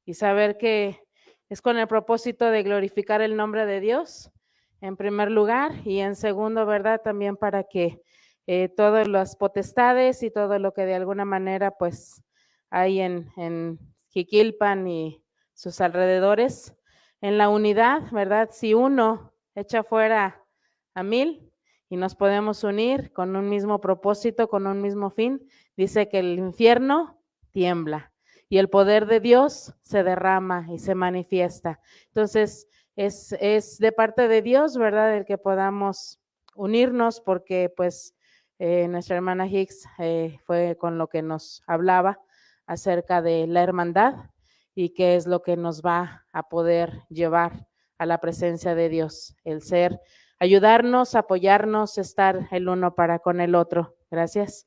y saber que es con el propósito de glorificar el nombre de Dios, en primer lugar, y en segundo, ¿verdad? También para que todas las potestades y todo lo que de alguna manera pues hay en Jiquilpan y sus alrededores, en la unidad, ¿verdad? Si uno echa fuera a 1000 y nos podemos unir con un mismo propósito, con un mismo fin, dice que el infierno tiembla y el poder de Dios se derrama y se manifiesta. Entonces, es de parte de Dios, ¿verdad? El que podamos unirnos porque pues nuestra hermana Hicks fue con lo que nos hablaba acerca de la hermandad y qué es lo que nos va a poder llevar a la presencia de Dios, el ser, ayudarnos, apoyarnos, estar el uno para con el otro. Gracias.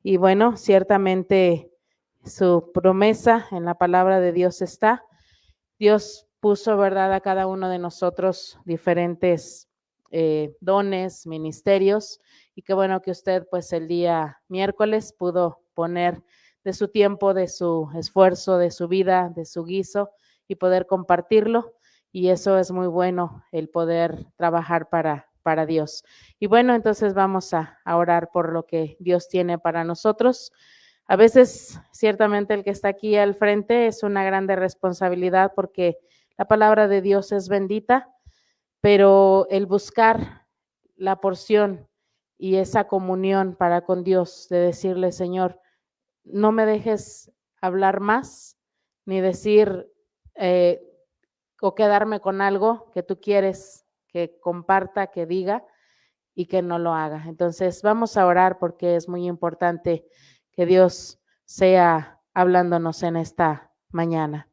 Y bueno, ciertamente su promesa en la palabra de Dios está. Dios puso, ¿verdad?, a cada uno de nosotros diferentes dones, ministerios, y qué bueno que usted pues el día miércoles pudo poner de su tiempo, de su esfuerzo, de su vida, de su guiso y poder compartirlo, y eso es muy bueno, el poder trabajar para Dios. Y bueno, entonces vamos a orar por lo que Dios tiene para nosotros. A veces, ciertamente, el que está aquí al frente es una grande responsabilidad porque la palabra de Dios es bendita, pero el buscar la porción y esa comunión para con Dios, de decirle, Señor, no me dejes hablar más, ni decir eh, o quedarme con algo que tú quieres que comparta, que diga y que no lo haga. Entonces, vamos a orar porque es muy importante que Dios sea hablándonos en esta mañana.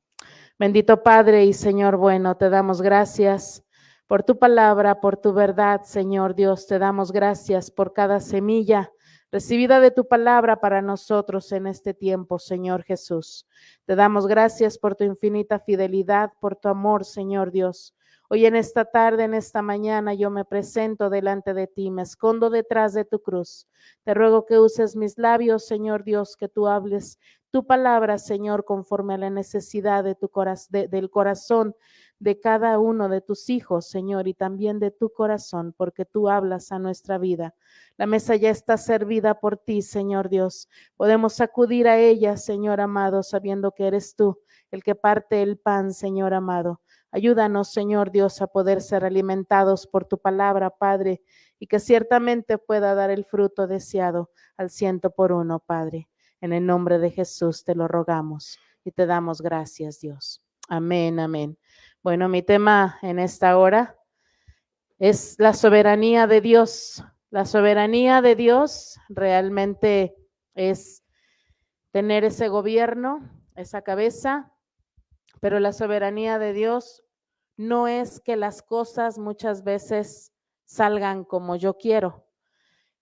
Bendito Padre y Señor bueno, te damos gracias por tu palabra, por tu verdad, Señor Dios. Te damos gracias por cada semilla recibida de tu palabra para nosotros en este tiempo, Señor Jesús. Te damos gracias por tu infinita fidelidad, por tu amor, Señor Dios. Hoy en esta tarde, en esta mañana, yo me presento delante de ti, me escondo detrás de tu cruz. Te ruego que uses mis labios, Señor Dios, que tú hables tu palabra, Señor, conforme a la necesidad de del corazón de cada uno de tus hijos, Señor, y también de tu corazón, porque tú hablas a nuestra vida. La mesa ya está servida por ti, Señor Dios. Podemos acudir a ella, Señor amado, sabiendo que eres tú el que parte el pan, Señor amado. Ayúdanos, Señor Dios, a poder ser alimentados por tu palabra, Padre, y que ciertamente pueda dar el fruto deseado al 100 por 1, Padre. En el nombre de Jesús te lo rogamos y te damos gracias, Dios. Amén, amén. Bueno, mi tema en esta hora es la soberanía de Dios. La soberanía de Dios realmente es tener ese gobierno, esa cabeza, pero la soberanía de Dios no es que las cosas muchas veces salgan como yo quiero.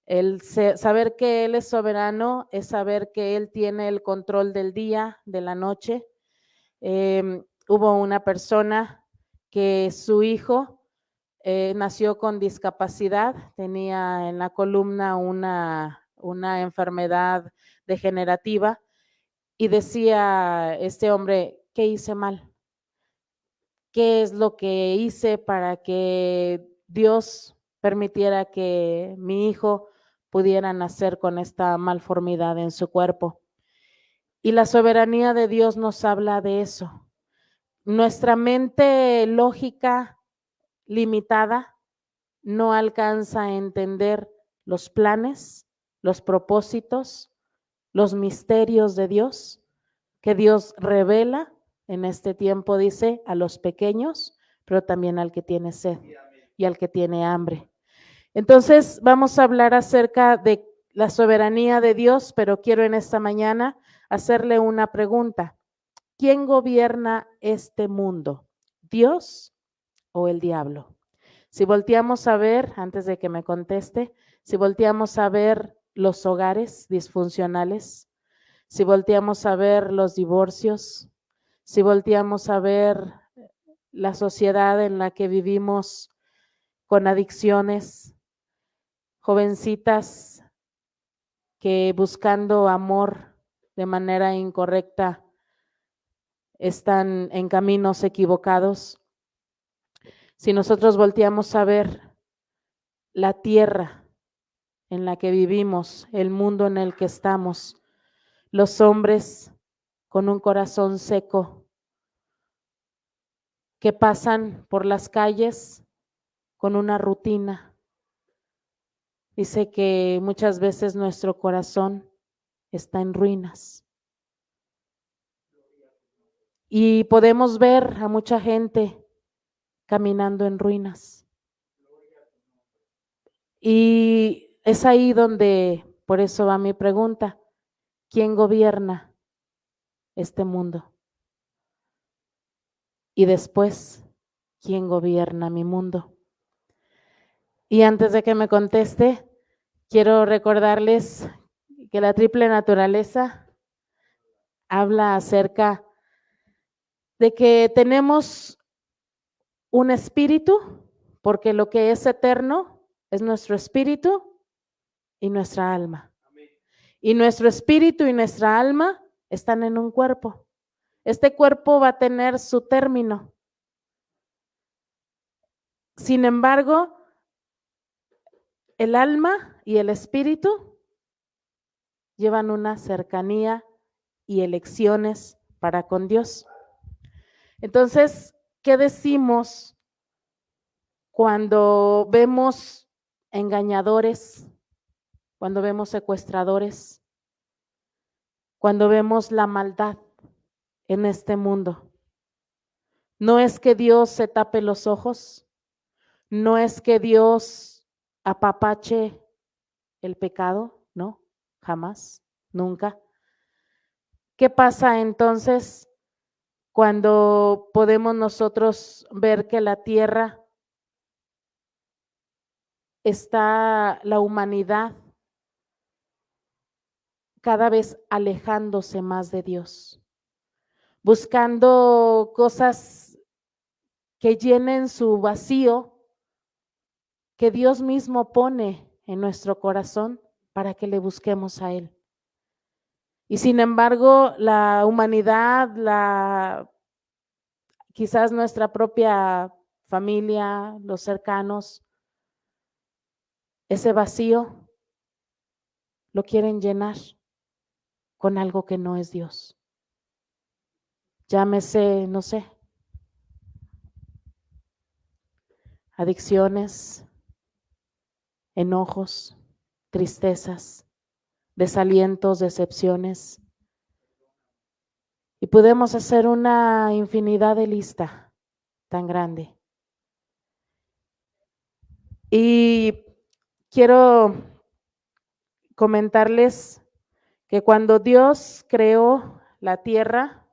El saber que Él es soberano es saber que Él tiene el control del día, de la noche. Hubo una persona que su hijo nació con discapacidad, tenía en la columna una enfermedad degenerativa y decía este hombre, ¿qué hice mal? ¿Qué es lo que hice para que Dios permitiera que mi hijo pudiera nacer con esta malformidad en su cuerpo? Y la soberanía de Dios nos habla de eso. Nuestra mente lógica limitada no alcanza a entender los planes, los propósitos, los misterios de Dios, que Dios revela en este tiempo, dice, a los pequeños, pero también al que tiene sed y al que tiene hambre. Entonces, vamos a hablar acerca de la soberanía de Dios, pero quiero en esta mañana hacerle una pregunta. ¿Quién gobierna este mundo? ¿Dios o el diablo? Si volteamos a ver, antes de que me conteste, si volteamos a ver los hogares disfuncionales, si volteamos a ver los divorcios, si volteamos a ver la sociedad en la que vivimos con adicciones, jovencitas que buscando amor de manera incorrecta están en caminos equivocados. Si nosotros volteamos a ver la tierra en la que vivimos, el mundo en el que estamos, los hombres con un corazón seco que pasan por las calles con una rutina. Dice que muchas veces nuestro corazón está en ruinas. Y podemos ver a mucha gente caminando en ruinas. Y es ahí donde, por eso va mi pregunta, ¿quién gobierna este mundo? Y después, ¿quién gobierna mi mundo? Y antes de que me conteste, quiero recordarles que la triple naturaleza habla acerca de que tenemos un espíritu, porque lo que es eterno es nuestro espíritu y nuestra alma. Y nuestro espíritu y nuestra alma están en un cuerpo. Este cuerpo va a tener su término. Sin embargo, el alma y el espíritu llevan una cercanía y elecciones para con Dios. Entonces, ¿qué decimos cuando vemos engañadores, cuando vemos secuestradores, cuando vemos la maldad en este mundo? No es que Dios se tape los ojos, no es que Dios apapache el pecado, no, jamás, nunca. ¿Qué pasa entonces cuando podemos nosotros ver que la tierra está, la humanidad, cada vez alejándose más de Dios, buscando cosas que llenen su vacío que Dios mismo pone en nuestro corazón para que le busquemos a Él? Y sin embargo, la humanidad, quizás nuestra propia familia, los cercanos, ese vacío lo quieren llenar con algo que no es Dios. Llámese, no sé, adicciones, enojos, tristezas, desalientos, decepciones. Y podemos hacer una infinidad de lista tan grande. Y quiero comentarles que cuando Dios creó la tierra,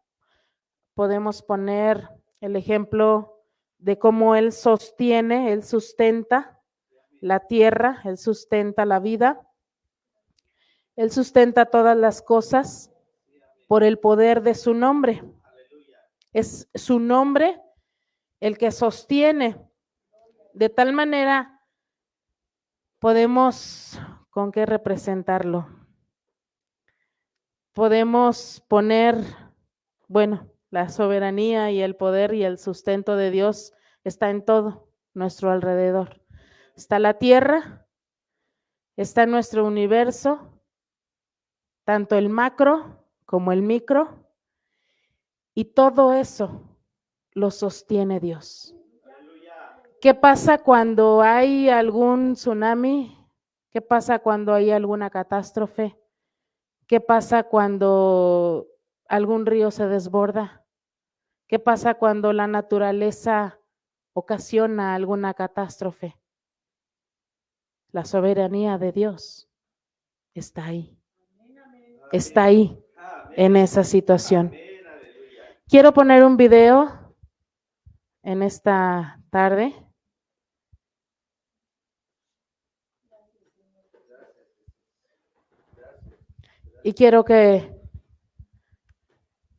podemos poner el ejemplo de cómo Él sostiene, Él sustenta la tierra, Él sustenta la vida, Él sustenta todas las cosas por el poder de su nombre. Es su nombre el que sostiene. De tal manera podemos, ¿con qué representarlo? Podemos poner, bueno, la soberanía y el poder y el sustento de Dios está en todo nuestro alrededor. Está la tierra, está nuestro universo, tanto el macro como el micro, y todo eso lo sostiene Dios. ¿Qué pasa cuando hay algún tsunami? ¿Qué pasa cuando hay alguna catástrofe? ¿Qué pasa cuando algún río se desborda? ¿Qué pasa cuando la naturaleza ocasiona alguna catástrofe? La soberanía de Dios está ahí en esa situación. Quiero poner un video en esta tarde. Y quiero que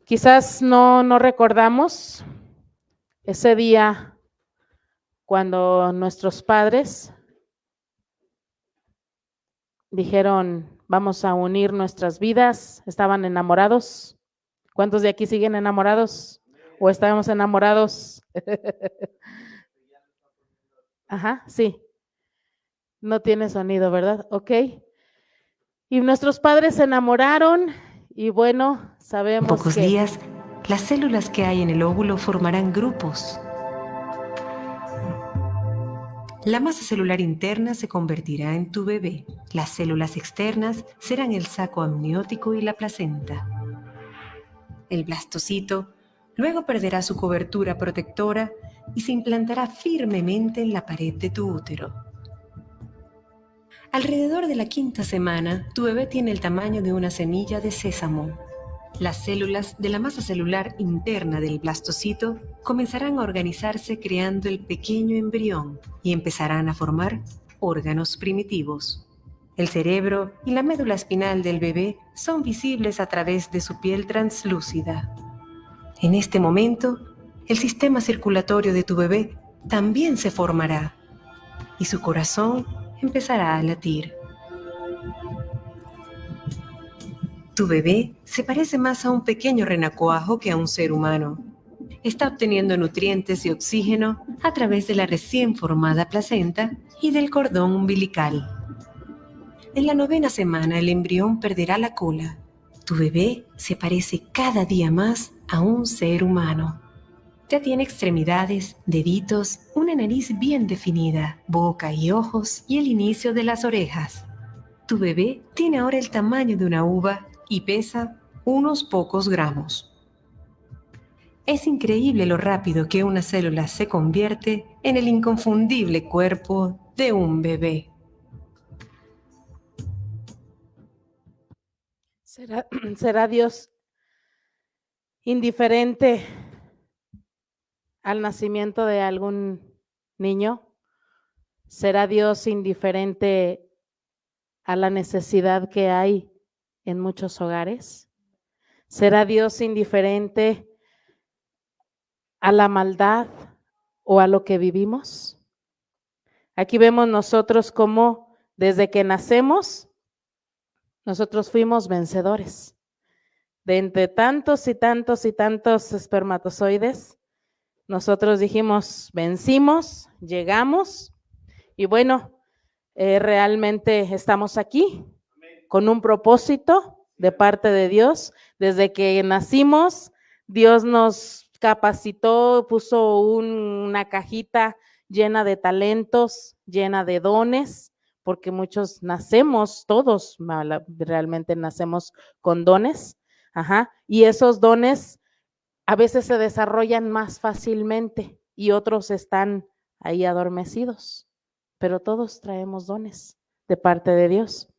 quizás no recordamos ese día cuando nuestros padres dijeron, vamos a unir nuestras vidas, estaban enamorados. ¿Cuántos de aquí siguen enamorados? ¿O estábamos enamorados? Ajá, sí. No tiene sonido, ¿verdad? Ok. Y nuestros padres se enamoraron y bueno, En sabemos pocos que días, las células que hay en el óvulo formarán grupos. La masa celular interna se convertirá en tu bebé. Las células externas serán el saco amniótico y la placenta. El blastocito luego perderá su cobertura protectora y se implantará firmemente en la pared de tu útero. Alrededor de la 5ª semana, tu bebé tiene el tamaño de una semilla de sésamo. Las células de la masa celular interna del blastocito comenzarán a organizarse creando el pequeño embrión y empezarán a formar órganos primitivos. El cerebro y la médula espinal del bebé son visibles a través de su piel translúcida. En este momento, el sistema circulatorio de tu bebé también se formará y su corazón empezará a latir. Tu bebé se parece más a un pequeño renacuajo que a un ser humano. Está obteniendo nutrientes y oxígeno a través de la recién formada placenta y del cordón umbilical. En la 9ª semana el embrión perderá la cola. Tu bebé se parece cada día más a un ser humano. Ya tiene extremidades, deditos, una nariz bien definida, boca y ojos y el inicio de las orejas. Tu bebé tiene ahora el tamaño de una uva y pesa unos pocos gramos. Es increíble lo rápido que una célula se convierte en el inconfundible cuerpo de un bebé. ¿Será Dios indiferente al nacimiento de algún niño? ¿Será Dios indiferente a la necesidad que hay en muchos hogares? ¿Será Dios indiferente a la maldad o a lo que vivimos? Aquí vemos nosotros cómo desde que nacemos, nosotros fuimos vencedores. De entre tantos y tantos y tantos espermatozoides, nosotros dijimos, vencimos, llegamos y bueno, realmente estamos aquí con un propósito de parte de Dios. Desde que nacimos, Dios nos capacitó, puso una cajita llena de talentos, llena de dones, porque muchos nacemos, todos realmente nacemos con dones, y esos dones a veces se desarrollan más fácilmente y otros están ahí adormecidos, pero todos traemos dones de parte de Dios,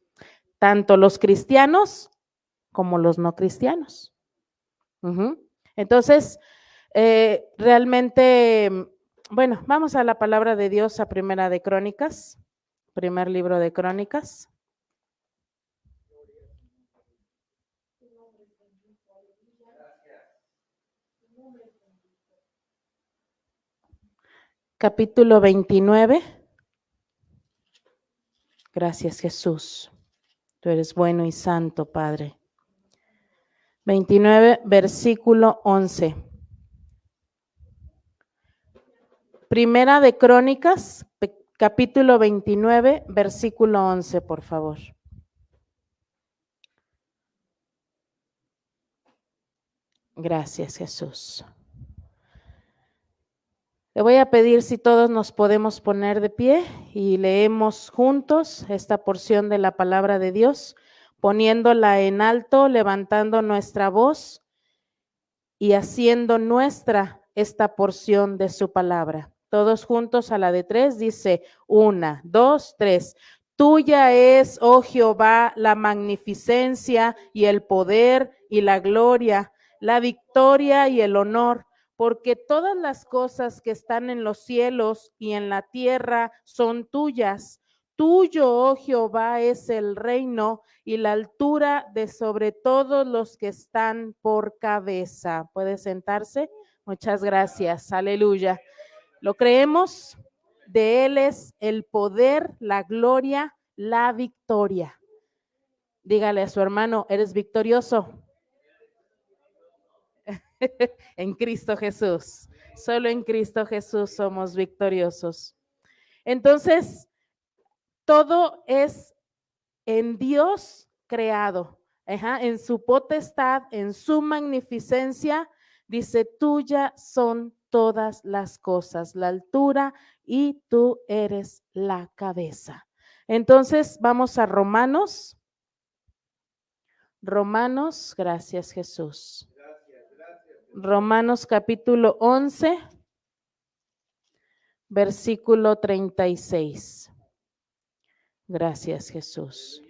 tanto los cristianos como los no cristianos. Entonces, realmente, bueno, vamos a la palabra de Dios, a Primera de Crónicas, primer libro de Crónicas. Capítulo 29. Gracias, Jesús. Tú eres bueno y santo, Padre. 29, versículo 11. Primera de Crónicas, capítulo 29, versículo 11, por favor. Gracias, Jesús. Le voy a pedir si todos nos podemos poner de pie y leemos juntos esta porción de la palabra de Dios, poniéndola en alto, levantando nuestra voz y haciendo nuestra esta porción de su palabra. Todos juntos a la de 3, dice 1, 2, 3. Tuya es, oh Jehová, la magnificencia y el poder y la gloria, la victoria y el honor, porque todas las cosas que están en los cielos y en la tierra son tuyas. Tuyo, oh Jehová, es el reino y la altura de sobre todos los que están por cabeza. ¿Puede sentarse? Muchas gracias. Aleluya. ¿Lo creemos? De Él es el poder, la gloria, la victoria. Dígale a su hermano, ¿eres victorioso? En Cristo Jesús. Solo en Cristo Jesús somos victoriosos. Entonces, todo es en Dios creado, en su potestad, en su magnificencia. Dice, tuya son todas las cosas, la altura, y tú eres la cabeza. Entonces, vamos a Romanos. Romanos, gracias Jesús. Romanos capítulo 11, versículo 36. Gracias Jesús.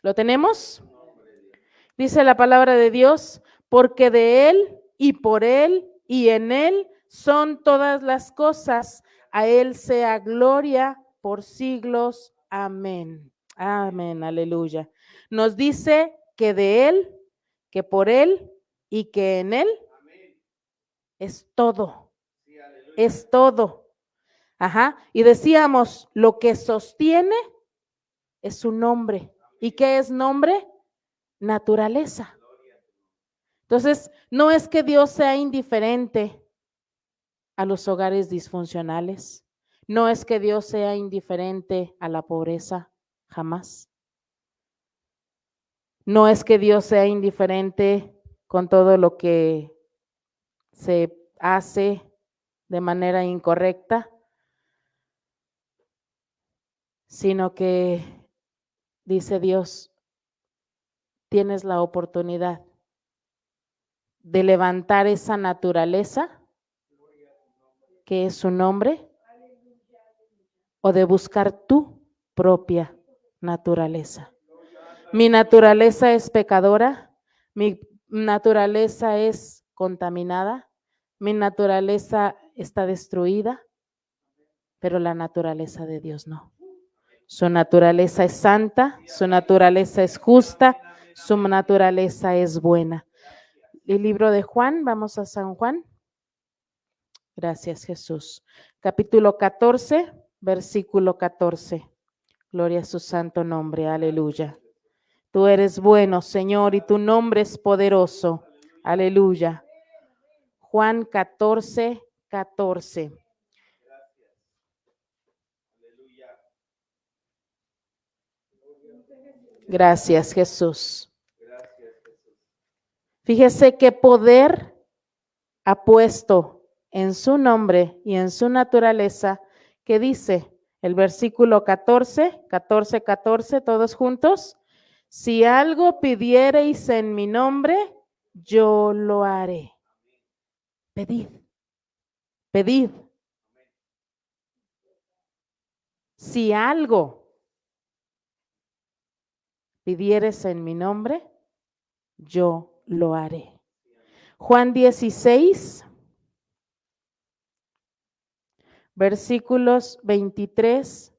¿Lo tenemos? Dice la palabra de Dios, porque de Él y por Él y en Él son todas las cosas. A Él sea gloria por siglos. Amén. Amén, aleluya. Nos dice que de Él, que por Él y que en Él es todo. Es todo. Y decíamos, lo que sostiene es su nombre. ¿Y qué es nombre? Naturaleza. Entonces, no es que Dios sea indiferente a los hogares disfuncionales. No es que Dios sea indiferente a la pobreza, jamás. No es que Dios sea indiferente con todo lo que se hace de manera incorrecta, sino que, dice Dios, tienes la oportunidad de levantar esa naturaleza que es su nombre, o de buscar tu propia naturaleza. Mi naturaleza es pecadora, mi naturaleza es contaminada, mi naturaleza está destruida, pero la naturaleza de Dios no. Su naturaleza es santa, su naturaleza es justa, su naturaleza es buena. El libro de Juan, vamos a San Juan. Gracias, Jesús. Capítulo 14, versículo 14. Gloria a su santo nombre, aleluya. Tú eres bueno, Señor, y tu nombre es poderoso. Aleluya. Juan 14, 14. Gracias, Jesús. Fíjese qué poder ha puesto en su nombre y en su naturaleza, que dice el versículo 14, 14, 14, todos juntos. Si algo pidiereis en mi nombre, yo lo haré. Pedid, pedid. Si algo pidieres en mi nombre, yo lo haré. Juan 16, versículos 23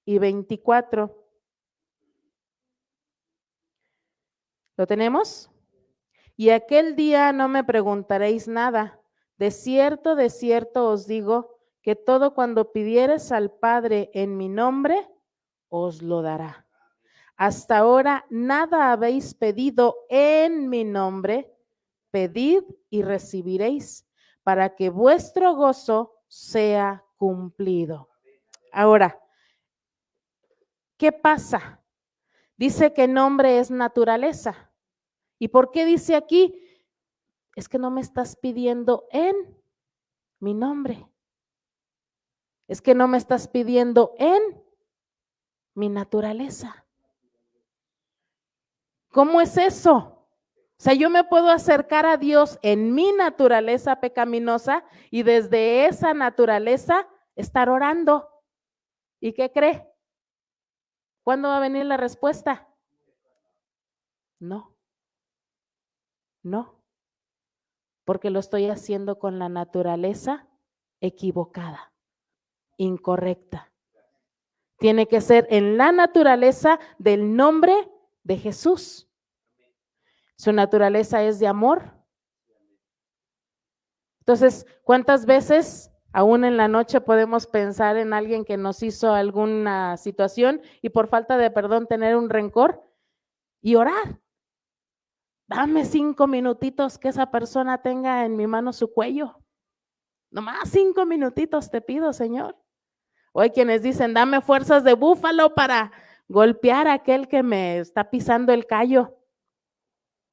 y 24. ¿Lo tenemos? Y aquel día no me preguntaréis nada. De cierto os digo que todo cuando pidieres al Padre en mi nombre, os lo dará. Hasta ahora nada habéis pedido en mi nombre. Pedid y recibiréis, para que vuestro gozo sea cumplido. Ahora, ¿qué pasa? Dice que nombre es naturaleza. ¿Y por qué dice aquí? Es que no me estás pidiendo en mi nombre. Es que no me estás pidiendo en mi naturaleza. ¿Cómo es eso? O sea, yo me puedo acercar a Dios en mi naturaleza pecaminosa y desde esa naturaleza estar orando. ¿Y qué cree? ¿Cuándo va a venir la respuesta? No. No. Porque lo estoy haciendo con la naturaleza equivocada, incorrecta. Tiene que ser en la naturaleza del nombre de Jesús. Su naturaleza es de amor. Entonces, ¿cuántas veces, aún en la noche, podemos pensar en alguien que nos hizo alguna situación y por falta de perdón tener un rencor? y orar. Dame 5 minutitos que esa persona tenga en mi mano su cuello. Nomás 5 minutitos te pido, Señor. O hay quienes dicen, dame fuerzas de búfalo para golpear a aquel que me está pisando el callo.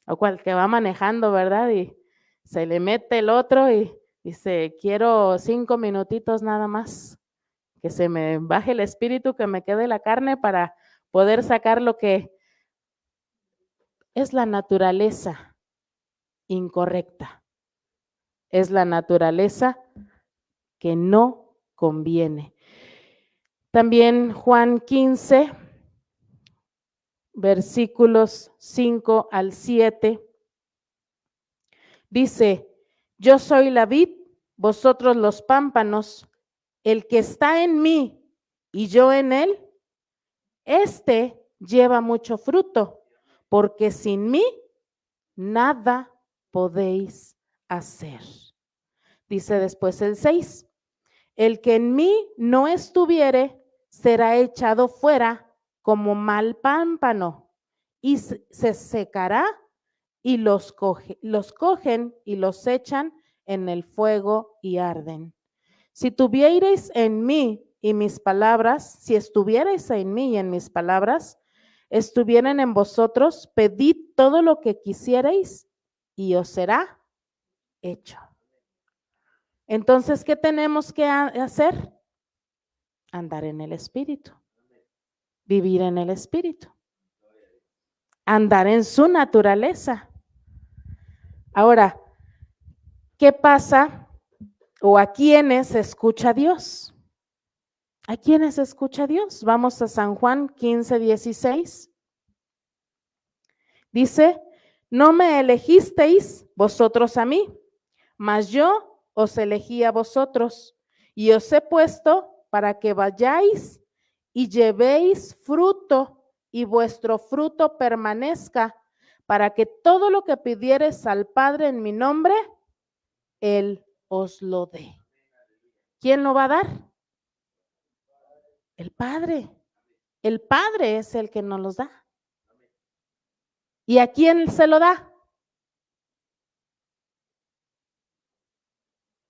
O cual que va manejando, ¿verdad? Y se le mete el otro y dice, quiero 5 minutitos nada más. Que se me baje el espíritu, que me quede la carne para poder sacar lo que es la naturaleza incorrecta. Es la naturaleza que no conviene. También Juan 15, versículos 5 al 7, dice, yo soy la vid, vosotros los pámpanos, el que está en mí y yo en él, este lleva mucho fruto, porque sin mí nada podéis hacer. Dice después el 6, el que en mí no estuviere será echado fuera como mal pámpano y se secará y los cogen y los echan en el fuego y arden. Si tuvierais en mí y mis palabras, si estuvierais en mí y en mis palabras, estuvieran en vosotros, pedid todo lo que quisierais y os será hecho. Entonces, ¿qué tenemos que hacer? Andar en el Espíritu, vivir en el Espíritu, andar en su naturaleza. Ahora, ¿qué pasa o a quiénes escucha Dios? ¿A quiénes escucha Dios? Vamos a San Juan 15:16. Dice, no me elegisteis vosotros a mí, mas yo os elegí a vosotros y os he puesto para que vayáis y llevéis fruto y vuestro fruto permanezca, para que todo lo que pidiereis al Padre en mi nombre, Él os lo dé. ¿Quién lo va a dar? El Padre. El Padre es el que nos los da. ¿Y a quién se lo da?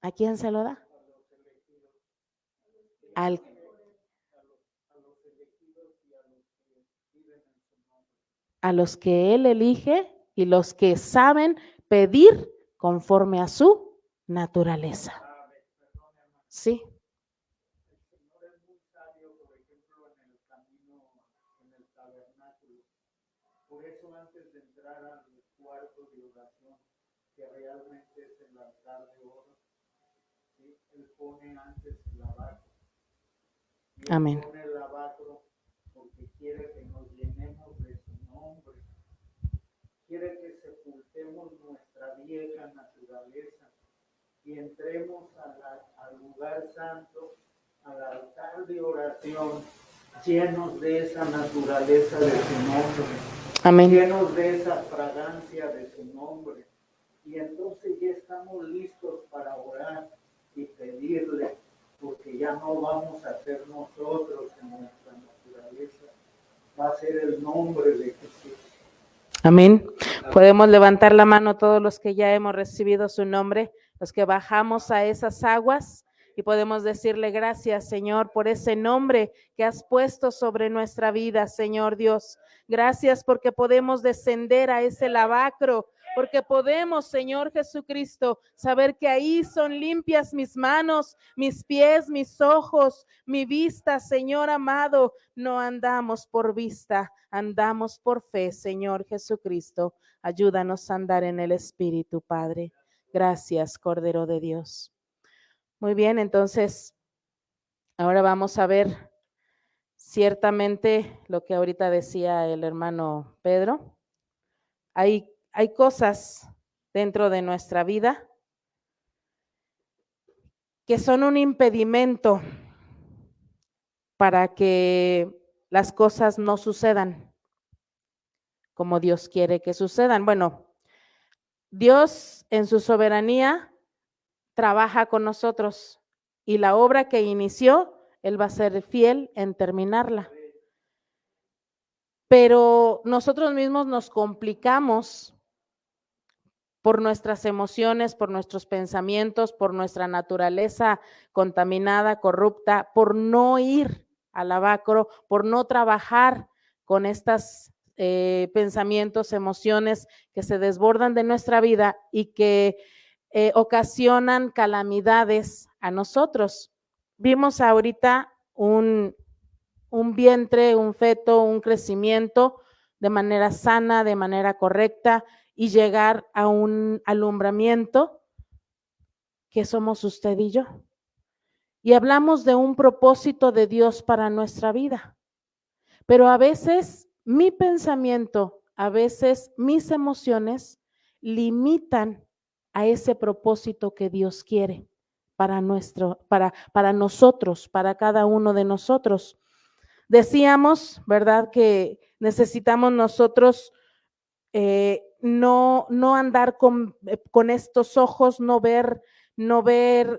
¿A quién se lo da? A los que Él elige y los que saben pedir conforme a su naturaleza. Sí. Por eso antes de entrar al cuarto de oración, que realmente es el altar de oro, ¿sí? Él pone antes el lavacro. Amén. Pone el lavacro porque quiere que nos llenemos de su nombre. Quiere que sepultemos nuestra vieja naturaleza y entremos al lugar santo, al altar de oración, llenos de esa naturaleza de su nombre. Amén. Llenos de esa fragancia de su nombre. Y entonces ya estamos listos para orar y pedirle, porque ya no vamos a ser nosotros en nuestra naturaleza, va a ser el nombre de Jesús. Amén. Podemos levantar la mano todos los que ya hemos recibido su nombre, los que bajamos a esas aguas, y podemos decirle gracias, Señor, por ese nombre que has puesto sobre nuestra vida, Señor Dios. Gracias porque podemos descender a ese lavacro, porque podemos, Señor Jesucristo, saber que ahí son limpias mis manos, mis pies, mis ojos, mi vista, Señor amado. No andamos por vista, andamos por fe, Señor Jesucristo. Ayúdanos a andar en el Espíritu, Padre. Gracias, Cordero de Dios. Muy bien, entonces, ahora vamos a ver ciertamente lo que ahorita decía el hermano Pedro. Hay cosas dentro de nuestra vida que son un impedimento para que las cosas no sucedan como Dios quiere que sucedan. Bueno, Dios en su soberanía trabaja con nosotros y la obra que inició, Él va a ser fiel en terminarla. pero nosotros mismos nos complicamos por nuestras emociones, por nuestros pensamientos, por nuestra naturaleza contaminada, corrupta, por no ir al lavacro, por no trabajar con estos pensamientos, emociones que se desbordan de nuestra vida y que ocasionan calamidades a nosotros. Vimos ahorita un vientre, un feto, un crecimiento de manera sana, de manera correcta y llegar a un alumbramiento que somos usted y yo. Y hablamos de un propósito de Dios para nuestra vida. Pero a veces mi pensamiento, a veces mis emociones limitan a ese propósito que Dios quiere para nosotros, para cada uno de nosotros. Decíamos, ¿verdad?, que necesitamos nosotros no andar con estos ojos, no ver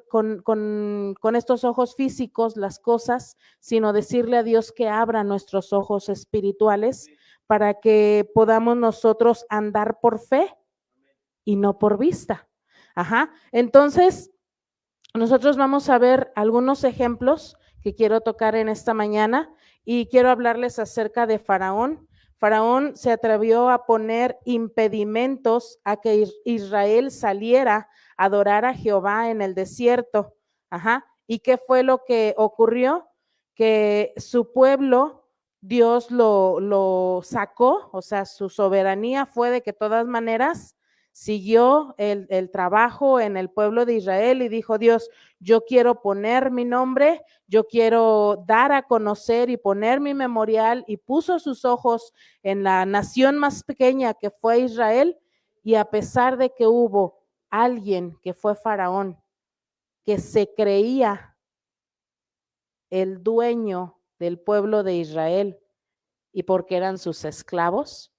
con estos ojos físicos las cosas, sino decirle a Dios que abra nuestros ojos espirituales para que podamos nosotros andar por fe y no por vista. Ajá. Entonces, nosotros vamos a ver algunos ejemplos que quiero tocar en esta mañana y quiero hablarles acerca de Faraón. Faraón se atrevió a poner impedimentos a que Israel saliera a adorar a Jehová en el desierto. Ajá. ¿Y qué fue lo que ocurrió? Que su pueblo, Dios lo sacó, o sea, su soberanía fue de que de todas maneras siguió el trabajo en el pueblo de Israel y dijo Dios, yo quiero poner mi nombre, yo quiero dar a conocer y poner mi memorial, y puso sus ojos en la nación más pequeña que fue Israel, y a pesar de que hubo alguien que fue Faraón, que se creía el dueño del pueblo de Israel y porque eran sus esclavos,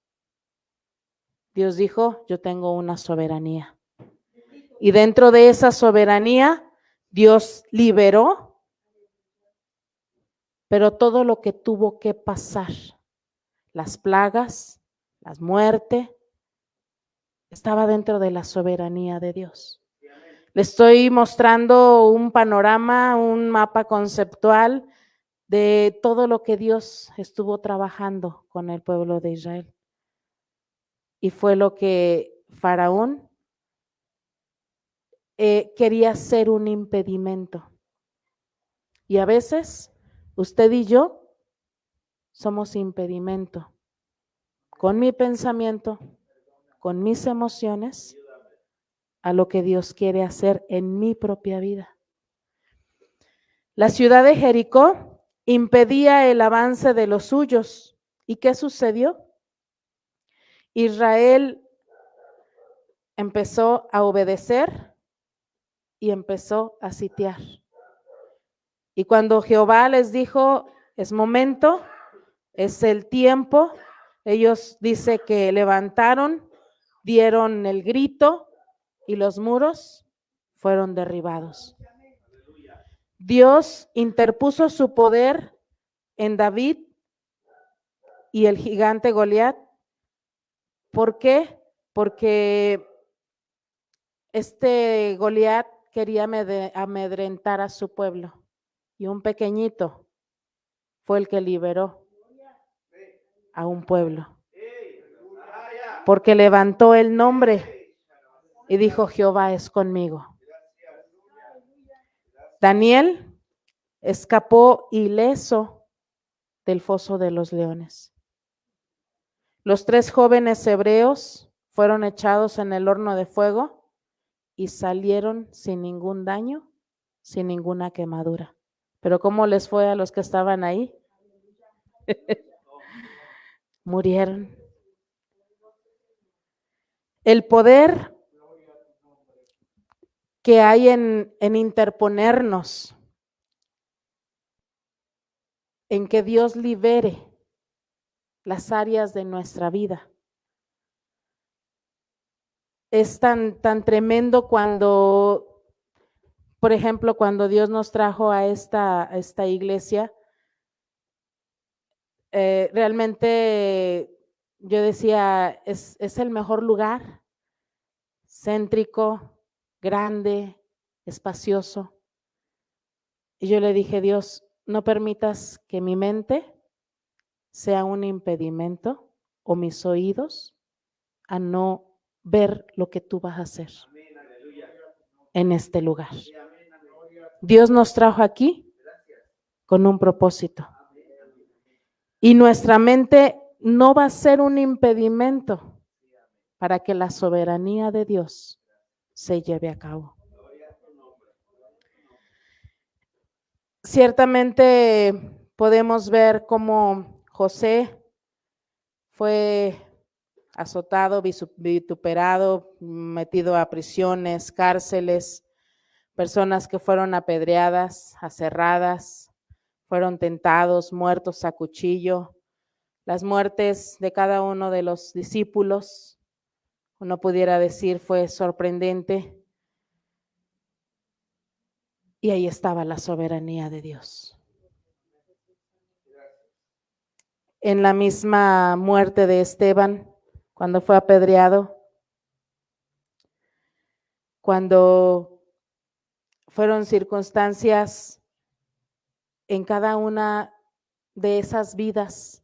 Dios dijo, yo tengo una soberanía. Y dentro de esa soberanía, Dios liberó, pero todo lo que tuvo que pasar, las plagas, las muertes, estaba dentro de la soberanía de Dios. Le estoy mostrando un panorama, un mapa conceptual de todo lo que Dios estuvo trabajando con el pueblo de Israel. Y fue lo que Faraón quería ser un impedimento. Y a veces usted y yo somos impedimento con mi pensamiento, con mis emociones, a lo que Dios quiere hacer en mi propia vida. La ciudad de Jericó impedía el avance de los suyos. ¿Y qué sucedió? Israel empezó a obedecer y empezó a sitiar. Y cuando Jehová les dijo, es momento, es el tiempo, ellos dice que levantaron, dieron el grito y los muros fueron derribados. Dios interpuso su poder en David y el gigante Goliat. ¿Por qué? Porque Goliat quería amedrentar a su pueblo y un pequeñito fue el que liberó a un pueblo, porque levantó el nombre y dijo, Jehová es conmigo. Daniel escapó ileso del foso de los leones. Los 3 jóvenes hebreos fueron echados en el horno de fuego y salieron sin ningún daño, sin ninguna quemadura. Pero ¿cómo les fue a los que estaban ahí? Murieron. El poder que hay en interponernos, en que Dios libere las áreas de nuestra vida. Es tan tremendo cuando, por ejemplo, cuando Dios nos trajo a esta iglesia, realmente yo decía, es el mejor lugar, céntrico, grande, espacioso. Y yo le dije, Dios, no permitas que mi mente sea un impedimento o mis oídos a no ver lo que tú vas a hacer en este lugar. Dios nos trajo aquí con un propósito. Y nuestra mente no va a ser un impedimento para que la soberanía de Dios se lleve a cabo. Ciertamente podemos ver cómo José fue azotado, vituperado, metido a prisiones, cárceles, personas que fueron apedreadas, aserradas, fueron tentados, muertos a cuchillo, las muertes de cada uno de los discípulos, uno pudiera decir, fue sorprendente. Y ahí estaba la soberanía de Dios. En la misma muerte de Esteban, cuando fue apedreado, cuando fueron circunstancias en cada una de esas vidas,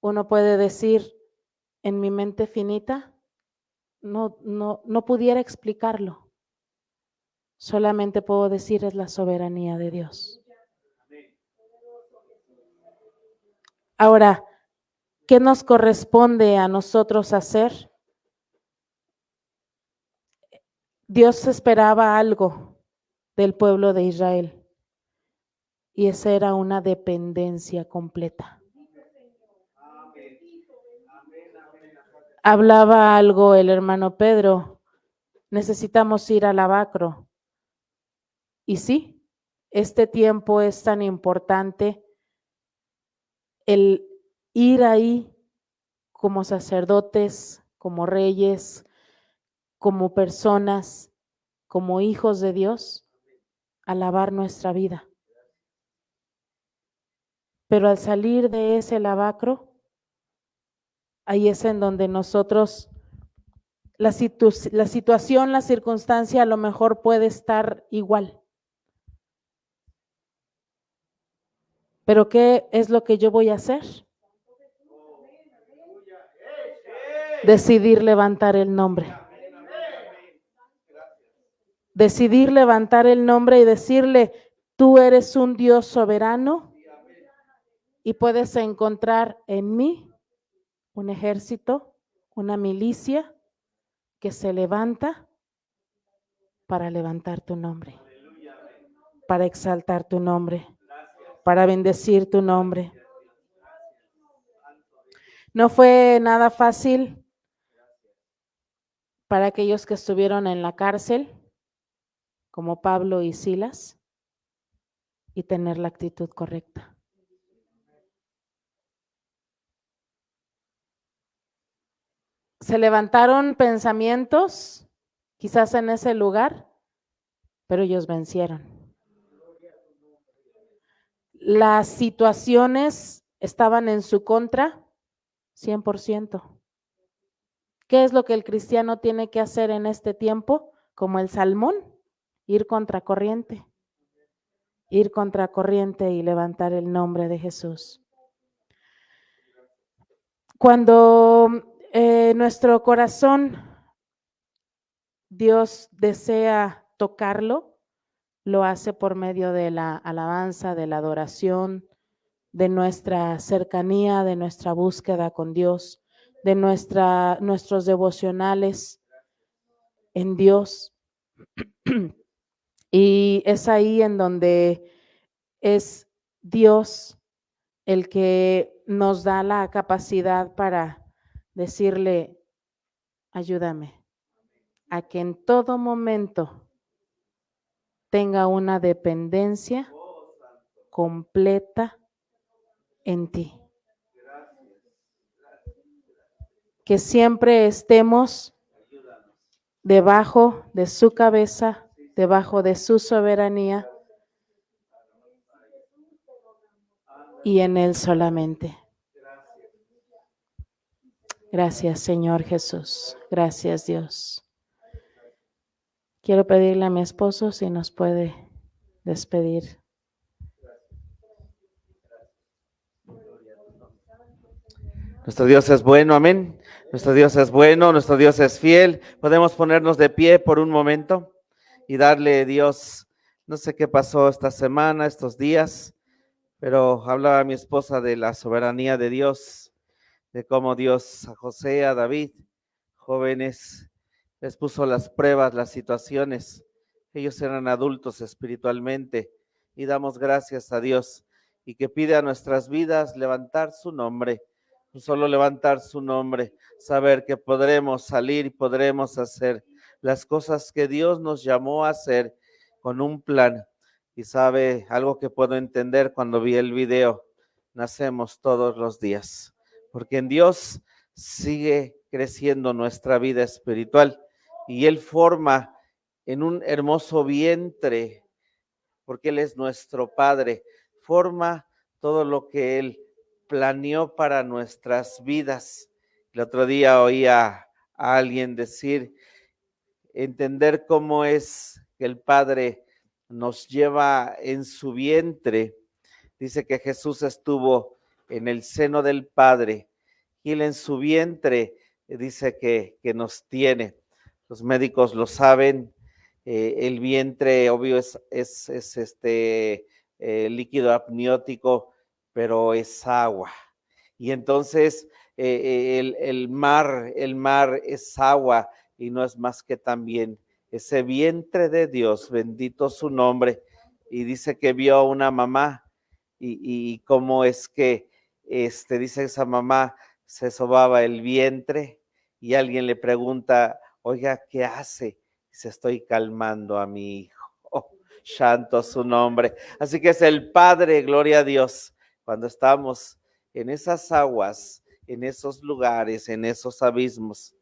uno puede decir, en mi mente finita, no pudiera explicarlo. Solamente puedo decir es la soberanía de Dios. Ahora, ¿qué nos corresponde a nosotros hacer? Dios esperaba algo del pueblo de Israel y esa era una dependencia completa. Hablaba algo el hermano Pedro, necesitamos ir al lavacro. Y sí, este tiempo es tan importante, el ir ahí como sacerdotes, como reyes, como personas, como hijos de Dios, a lavar nuestra vida. Pero al salir de ese lavacro, ahí es en donde nosotros, la situación, la circunstancia a lo mejor puede estar igual. Pero ¿qué es lo que yo voy a hacer? Decidir levantar el nombre. Decidir levantar el nombre y decirle, tú eres un Dios soberano y puedes encontrar en mí un ejército, una milicia que se levanta para levantar tu nombre, para exaltar tu nombre, para bendecir tu nombre. No fue nada fácil para aquellos que estuvieron en la cárcel, como Pablo y Silas, y tener la actitud correcta. Se levantaron pensamientos, quizás en ese lugar, pero ellos vencieron. Las situaciones estaban en su contra, 100%. ¿Qué es lo que el cristiano tiene que hacer en este tiempo? Como el Salmón, ir contracorriente y levantar el nombre de Jesús. Cuando nuestro corazón, Dios desea tocarlo, lo hace por medio de la alabanza, de la adoración, de nuestra cercanía, de nuestra búsqueda con Dios, de nuestros devocionales en Dios. Y es ahí en donde es Dios el que nos da la capacidad para decirle, ayúdame a que en todo momento tenga una dependencia completa en ti. Que siempre estemos debajo de su cabeza, debajo de su soberanía. y en Él solamente. Gracias, Señor Jesús. Gracias, Dios. Quiero pedirle a mi esposo si nos puede despedir. Nuestro Dios es bueno, amén. Nuestro Dios es bueno, nuestro Dios es fiel. Podemos ponernos de pie por un momento y darle a Dios, no sé qué pasó esta semana, estos días, pero hablaba mi esposa de la soberanía de Dios, de cómo Dios a José, a David, jóvenes, les puso las pruebas, las situaciones. Ellos eran adultos espiritualmente y damos gracias a Dios y que pide a nuestras vidas levantar su nombre. Solo levantar su nombre, saber que podremos salir y podremos hacer las cosas que Dios nos llamó a hacer con un plan. Y sabe algo que puedo entender cuando vi el video, nacemos todos los días, porque en Dios sigue creciendo nuestra vida espiritual y Él forma en un hermoso vientre, porque Él es nuestro Padre, forma todo lo que Él planeó para nuestras vidas. El otro día oía a alguien decir, entender cómo es que el Padre nos lleva en su vientre. Dice que Jesús estuvo en el seno del Padre y Él en su vientre dice que nos tiene. Los médicos lo saben, el vientre obvio es líquido amniótico, pero es agua. Y entonces el mar es agua y no es más que también ese vientre de Dios, bendito su nombre. Y dice que vio a una mamá y cómo es que, dice esa mamá, se sobaba el vientre y alguien le pregunta, oiga, ¿qué hace? Dice, estoy calmando a mi hijo. Oh, santo su nombre. Así que es el Padre, gloria a Dios, cuando estamos en esas aguas, en esos lugares, en esos abismos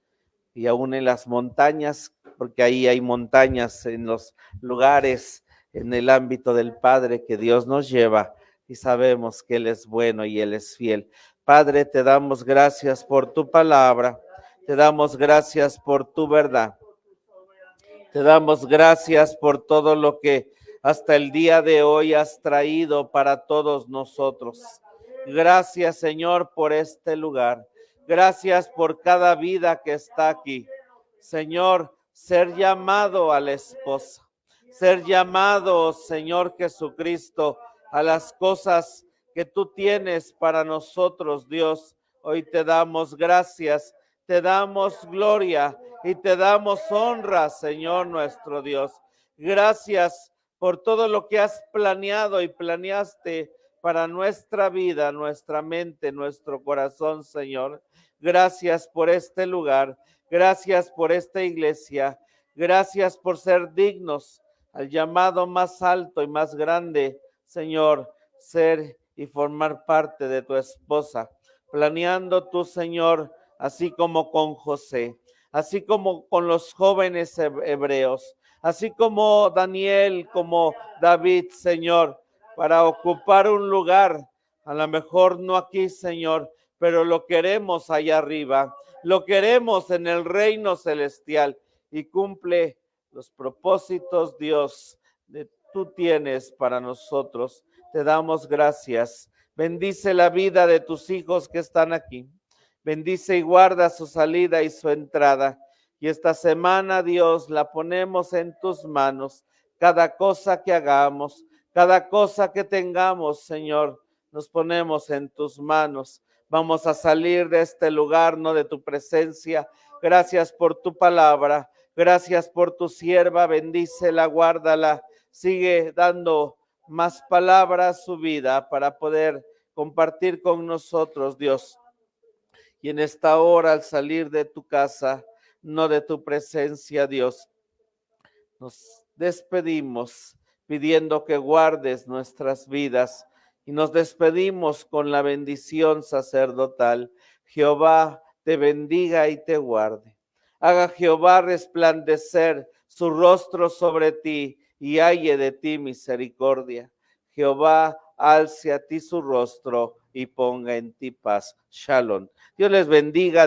y aún en las montañas, porque ahí hay montañas en los lugares, en el ámbito del Padre que Dios nos lleva y sabemos que Él es bueno y Él es fiel. Padre, te damos gracias por tu palabra, te damos gracias por tu verdad, te damos gracias por todo lo que hasta el día de hoy has traído para todos nosotros. Gracias, Señor, por este lugar. Gracias por cada vida que está aquí. Señor, ser llamado a la esposa, ser llamado, Señor Jesucristo, a las cosas que tú tienes para nosotros, Dios. Hoy te damos gracias, te damos gloria y te damos honra, Señor nuestro Dios. Gracias por todo lo que has planeado y planeaste para nuestra vida, nuestra mente, nuestro corazón, Señor. Gracias por este lugar, gracias por esta iglesia, gracias por ser dignos al llamado más alto y más grande, Señor, ser y formar parte de tu esposa, planeando tú, Señor, así como con José, así como con los jóvenes hebreos, así como Daniel, como David, Señor, para ocupar un lugar, a lo mejor no aquí, Señor, pero lo queremos allá arriba, lo queremos en el reino celestial y cumple los propósitos, Dios, que tú tienes para nosotros. Te damos gracias. Bendice la vida de tus hijos que están aquí. Bendice y guarda su salida y su entrada. Y esta semana, Dios, la ponemos en tus manos. Cada cosa que hagamos, cada cosa que tengamos, Señor, nos ponemos en tus manos. Vamos a salir de este lugar, no de tu presencia. Gracias por tu palabra. Gracias por tu sierva. Bendícela, guárdala. Sigue dando más palabras a su vida para poder compartir con nosotros, Dios. Y en esta hora, al salir de tu casa, no de tu presencia, Dios, nos despedimos pidiendo que guardes nuestras vidas y nos despedimos con la bendición sacerdotal. Jehová te bendiga y te guarde. Haga Jehová resplandecer su rostro sobre ti y halle de ti misericordia. Jehová alce a ti su rostro y ponga en ti paz. Shalom. Dios les bendiga.